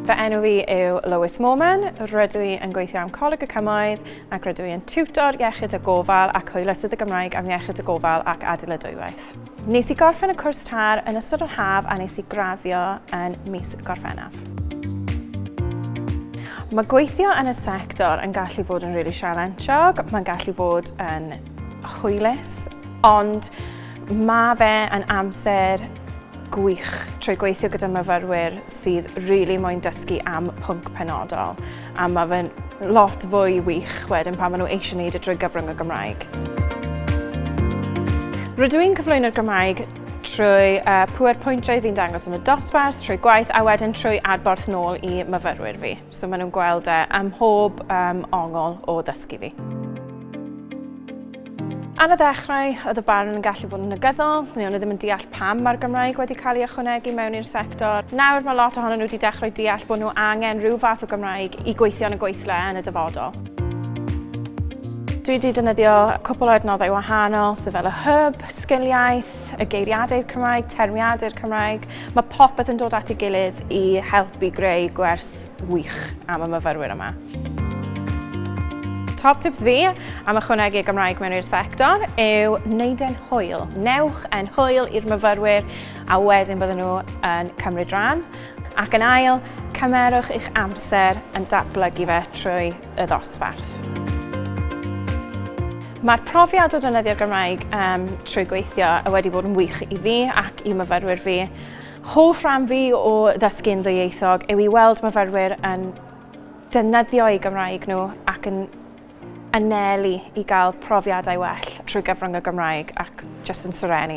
Fy enw fi yw Lewis Moman, rydw i yn gweithio am Coleg y Cymoedd ac rydw i yn tiwtor iechyd a gofal ac hwylysydd y Gymraeg am iechyd a gofal ac adeiladwywaith. Nes i gorffen y cwrs tar yn ystod yr haf a nes i graddio yn mis Gorffennaf. Mae gweithio yn y sector yn gallu fod yn rili sialensog, mae'n gallu fod yn hwylus, ond mae fe yn amser gwych trwy gweithio gyda myfyrwyr sydd rili moyn dysgu am pwnc penodol, a mae fe'n lot fwy wych wedyn pan maen nhw eisiau gwneud drwy gyfrwng y Gymraeg. Rydw i'n cyflwyno'r Gymraeg trwy pŵer pwyntiau fi'n dangos yn y dosbarth, trwy gwaith a wedyn trwy adborth nôl i myfyrwyr fi. So maen nhw'n gweld ym mhob ongl o ddysgu fi. Ar y ddechrau, oedd y barn yn gallu fod yn negyddol, neu o'n i ddim yn deall pam mae'r Gymraeg wedi cael ei ychwanegu mewn i'r sector. Nawr mae lot ohonyn nhw wedi dechrau deall bod nhw angen rhyw fath o Gymraeg i gweithio yn y gweithle yn y dyfodol. Dwi wedi defnyddio cwpl o adnoddau wahanol, sef fel y hub, sgiliaeth, y geiriadau'r Cymraeg, termiadau'r Cymraeg. Mae popeth yn dod at ei gilydd i helpu greu gwers wych am y myfyrwyr yma. Top tips fi am ychwanegu Gymraeg mewn i'r sector yw wneud e'n hwyl. Newch e'n hwyl i'r myfyrwyr a wedyn bydden nhw yn cymryd rhan. Ac yn ail, cymerwch eich amser yn datblygu fe trwy y ddosbarth. Mae'r profiad o defnyddio'r Gymraeg trwy gweithio wedi bod yn wych i fi ac i myfyrwyr fi. Hoff rhan fi o ddysgu'n ddwyieithog yw i weld myfyrwyr yn defnyddio eu Gymraeg nhw ac yn anelu i gael profiadau well trwy gyfrwng y Gymraeg ac jyst yn syrenu.